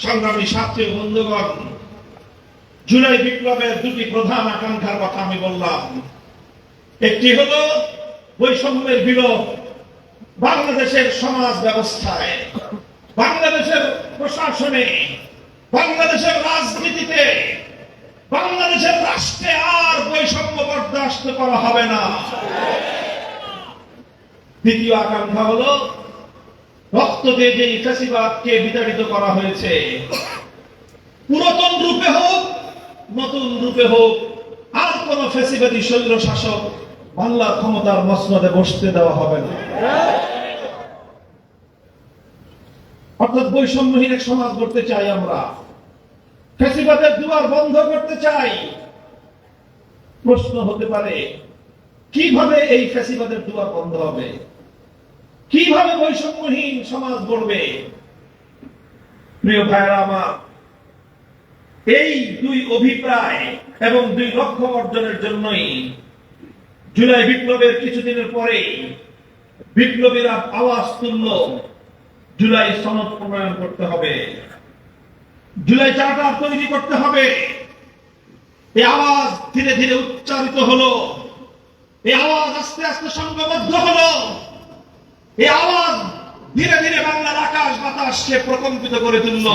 সংগ্রামী ছাত্রী বন্ধুগণ, জুলাই বিপ্লবের দুটি প্রধান আকাঙ্ক্ষার কথা আমি বললাম। একটি হলো বৈষম্যের বিলোপ বাংলাদেশের সমাজ ব্যবস্থায়, বাংলাদেশের প্রশাসনে, বাংলাদেশের রাজনীতিতে, বাংলাদেশের রাষ্ট্রে আর বৈষম্য বরদাস্ত করা হবে না। দ্বিতীয় আকাঙ্ক্ষা হলো রক্ত দিয়ে যে ফ্যাসিবাদকে বিতাড়িত করা হয়েছে, পুরাতন রূপে হোক নতুন রূপে হোক, আর কোন ফ্যাসিবাদী স্বৈর শাসক বাংলার ক্ষমতার মসনদে বসতে দেওয়া হবে না। অর্থাৎ বৈষম্যহীন এক সমাজ গড়তে চাই আমরা, ফ্যাসিবাদের দুয়ার বন্ধ করতে চাই। প্রশ্ন হতে পারে, কিভাবে এই ফ্যাসিবাদের দুয়ার বন্ধ হবে, কিভাবে বৈষম্যহীন সমাজ গড়বে? প্রিয় ভাইরা আমার, এই দুই অভিপ্রায় এবং দুই লক্ষ্য অর্জনের জন্যই জুলাই বিপ্লবের কিছুদিনের পরে বিপ্লবীরা আওয়াজ তুলল, জুলাই সনদ প্রণয়ন করতে হবে, জুলাই চার্টার তৈরি করতে হবে। এই আওয়াজ ধীরে ধীরে উচ্চারিত হলো, এই আওয়াজ আস্তে আস্তে সংঘবদ্ধ হলো, এই আওয়াজ ধীরে ধীরে বাংলার আকাশ বাতাসকে প্রকম্পিত করে তুলল।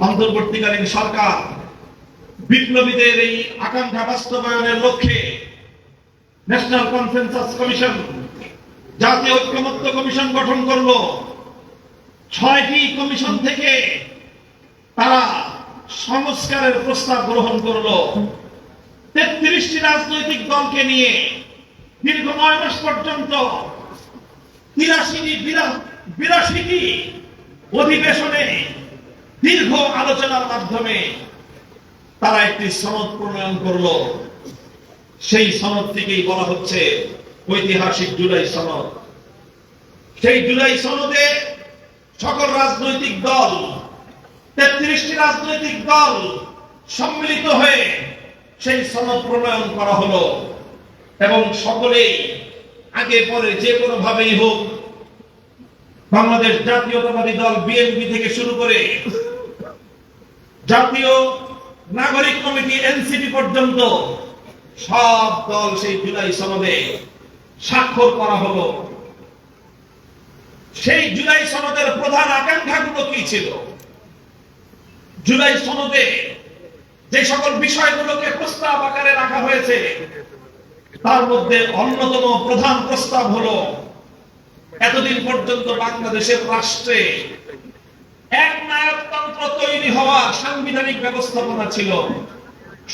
অন্তর্বর্তীকালীন সরকার বিপ্লবীদের এই আকাঙ্ক্ষা বাস্তবায়নের লক্ষ্যে ন্যাশনাল কনসেনসাস কমিশন, জাতীয় ঐক্যমত্য কমিশন গঠন করল। 6টি কমিশন থেকে তারা সংস্কারের প্রস্তাব গ্রহণ করল। 33টি রাজনৈতিক দলকে নিয়ে দীর্ঘ 9 মাস পর্যন্ত 82টি অধিবেশনে দীর্ঘ আলোচনার মাধ্যমে তারা একটি সনদ প্রণয়ন করলো। সেই সনদ থেকেই বলা হচ্ছে ঐতিহাসিক জুলাই সনদ। সেই জুলাই সনদে সকল রাজনৈতিক দল, 33টি রাজনৈতিক দল সম্মিলিত হয়ে সেই সনদ প্রণয়ন করা হলো এবং সকলেই আগে পরে যে কোনো ভাবেই হোক, বাংলাদেশ জাতীয়তাবাদী দল বিএনপি থেকে শুরু করে জাতীয় নাগরিক কমিটি এনসিপি পর্যন্ত সব দল সেই জুলাই সনদে স্বাক্ষর করা হলো। সেই জুলাই সনদের প্রধান আকাঙ্ক্ষাগুলো কি ছিল? জুলাই সনদে যে সকল বিষয়গুলোকে প্রস্তাব আকারে রাখা হয়েছে তার মধ্যে অন্যতম প্রধান প্রস্তাব হলো, এতদিন পর্যন্ত বাংলাদেশের রাষ্ট্রে এক নায়কতন্ত্র তৈরি হওয়া সাংবিধানিক ব্যবস্থাপনা ছিল।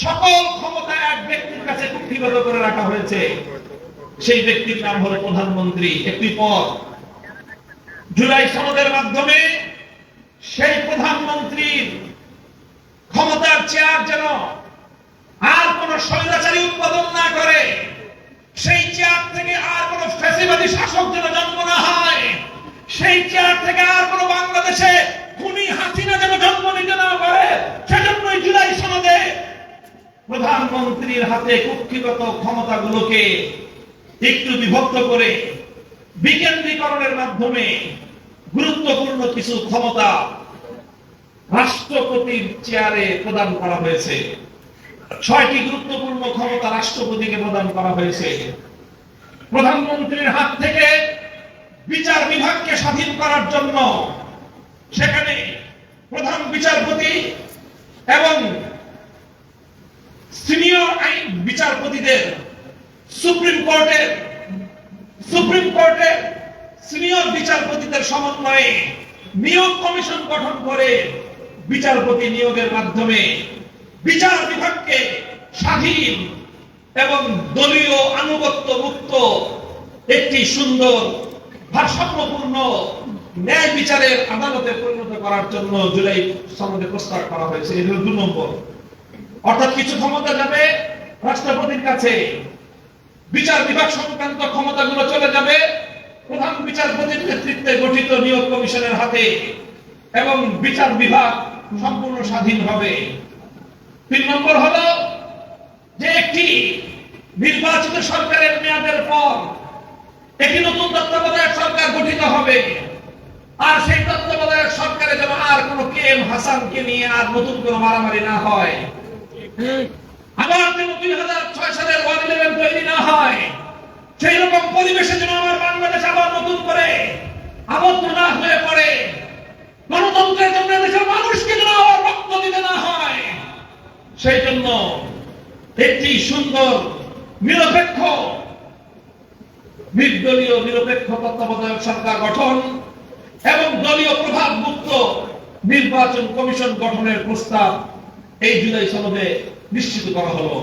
সকল ক্ষমতা এক ব্যক্তির কাছে কুক্ষিগত করে রাখা হয়েছে। সেই ব্যক্তির নাম হলো প্রধানমন্ত্রী, একটি পদ। জুলাই সনদের মাধ্যমে সেই প্রধানমন্ত্রীর ক্ষমতার চেয়ার যেন আর কোন স্বৈরাচারী উৎপাদন না করে, সেই চেয়ার থেকে আর কোন ফ্যাসিবাদী শাসক যেন জন্ম না হয়, সেই চেয়ার থেকে আর কোন বাংলাদেশে খুনি হাসিনা যেন জন্ম নিতে না পারে, সেজন্যই জুলাই সনদে প্রধানমন্ত্রীর হাতে কুক্ষিগত ক্ষমতাগুলোকে একটু বিভক্ত করে বিকেন্দ্রীকরণের মাধ্যমে গুরুত্বপূর্ণ কিছু ক্ষমতা রাষ্ট্রপতির চেয়ারে প্রদান করা হয়েছে। 6টি গুরুত্বপূর্ণ ক্ষমতা রাষ্ট্রপতিকে প্রদান করা হয়েছে। প্রধানমন্ত্রীর হাত থেকে বিচার বিভাগকে স্বাধীন করার জন্য সেখানে প্রধান বিচারপতি এবং সিনিয়র আইন বিচারপতিদের সুপ্রিম কোর্টের সিনিয়র বিচারপতিদের সমন্বয়ে নিয়োগ কমিশন গঠন করে বিচারপতি নিয়োগের মাধ্যমে বিচার বিভাগকে স্বাধীন এবং দলীয় আনুগত্য মুক্ত একটি সুন্দর ভারসাম্যপূর্ণ ন্যায় বিচারের আদালতে পরিণত করার জন্য জুলাই সনদে প্রস্তাব করা হয়েছে। এর 2 নম্বর, অর্থাৎ কিছু ক্ষমতা যাবে রাষ্ট্রপতির কাছে, বিচার বিভাগ সংক্রান্ত ক্ষমতাগুলো চলে যাবে প্রধান বিচারপতির নেতৃত্বে গঠিত নিয়োগ কমিশনের হাতে এবং বিচার বিভাগ সম্পূর্ণ স্বাধীন হবে। 3 নম্বর হলো যে একটি নির্বাচিত সরকারের মেয়াদের পর একটি নতুন তত্ত্বাবধায়ক সরকার গঠিত হবে আর সেই তত্ত্বাবধায়ক সরকারে যেন আর কোন কে এম হাসানকে নিয়ে আর নতুন কোনো মারামারি না হয়, আবার যেন 2006 সালের 1/11 তৈরি না হয়, সেই রকম পরিবেশে যেন আমার বাংলাদেশ আবার নতুন করে আবদ্ধ না হয়ে পড়ে, গণতন্ত্রের জন্য দেশের মানুষকে যেন আবার রক্ত দিতে না হয়, সেই জন্য একটি সুন্দর নিরপেক্ষ নির্দলীয় নিরপেক্ষ তত্ত্বাবধায়ক সরকার গঠন এবং দলীয় প্রভাবমুক্ত নির্বাচন কমিশন গঠনের প্রস্তাব এই জুলাই সনদে নিশ্চিত করা হলো।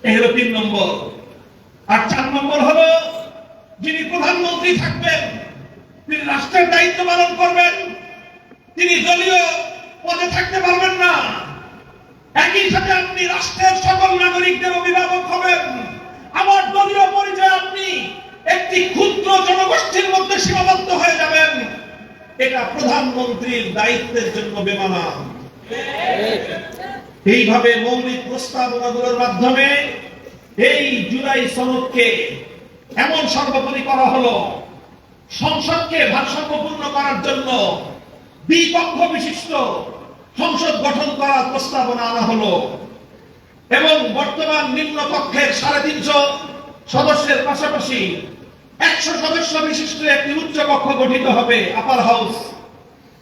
এই হলো 3 নম্বর। আর 4 নম্বর হলো, যিনি প্রধানমন্ত্রী থাকবেন তিনি রাষ্ট্রের দায়িত্ব পালন করবেন, তিনি দলীয় পদে থাকতে পারবেন না। একই সাথে আপনি রাষ্ট্রের সকল নাগরিকদের অভিভাবক হবেন। আমার দলীয় পরিচয় আপনি একটি ক্ষুদ্র জনগোষ্ঠীর মধ্যে সীমাবদ্ধ হয়ে যাবেন, এটা প্রধানমন্ত্রীর দায়িত্বের জন্য বেমানা। এইভাবে মৌলিক প্রস্তাবনাগুলোর মাধ্যমে এই জুলাই সনদকে এমন সর্বোপরি করা হলো, সংসদকে ভারসাম্যপূর্ণ করার জন্য দ্বিপক্ষ বিশিষ্ট সংসদ গঠন করার প্রস্তাবনা আনা হলো এবং বর্তমান নিম্ন কক্ষের 350 সদস্যের পাশাপাশি 100 সদস্য বিশিষ্ট একটি উচ্চ কক্ষ গঠিত হবে, আপার হাউস।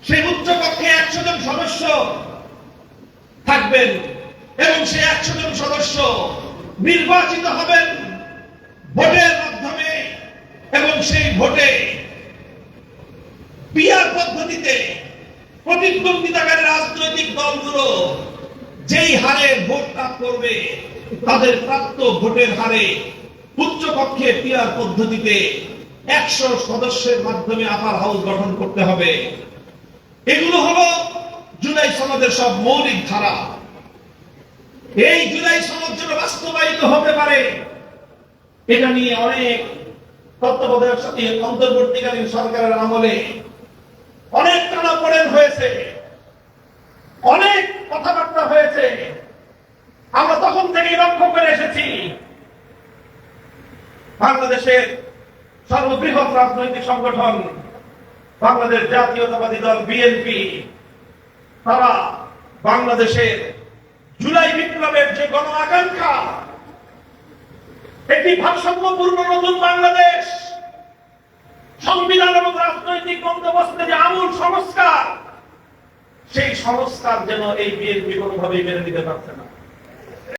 সেই উচ্চ কক্ষে 100 জন সদস্য থাকবেন এবং সেই 100 জন সদস্য নির্বাচিত হবেন ভোটের মাধ্যমে এবং সেই ভোটে পিআর পদ্ধতিতে প্রতিদ্বন্দ্বিতাকারী রাজনৈতিক দলগুলো যেই হারে ভোট লাভ করবে তাদের প্রাপ্ত ভোটের হারে উচ্চ কক্ষে পিআর পদ্ধতিতে 100 সদস্যের মাধ্যমে আপার হাউস গঠন করতে হবে। এগুলো হলো জুলাই সনদের সব মৌলিক ধারা। এই জুলাই সনদ যেন বাস্তবায়িত হতে পারে, এটা নিয়ে অনেক তত্ত্বাবধায়ক অন্তর্বর্তীকালীন সরকারের আমলে অনেক টানাপোড়েন হয়েছে, অনেক কথাবার্তা হয়েছে। আমরা তখন থেকেই লক্ষ্য করে এসেছি, বাংলাদেশের সর্ববৃহৎ রাজনৈতিক সংগঠন বাংলাদেশ জাতীয়তাবাদী দল বিএনপি, তারা বাংলাদেশের জুলাই বিপ্লবের যে গণ আকাঙ্ক্ষা, একটি ভারসাম্যপূর্ণ নতুন বাংলাদেশ, সংবিধান এবং রাজনৈতিক বন্দোবস্তে যে আমূল সংস্কার, সেই সংস্কার যেন এই বিএনপি কোনোভাবেই মেনে নিতে পারছে না।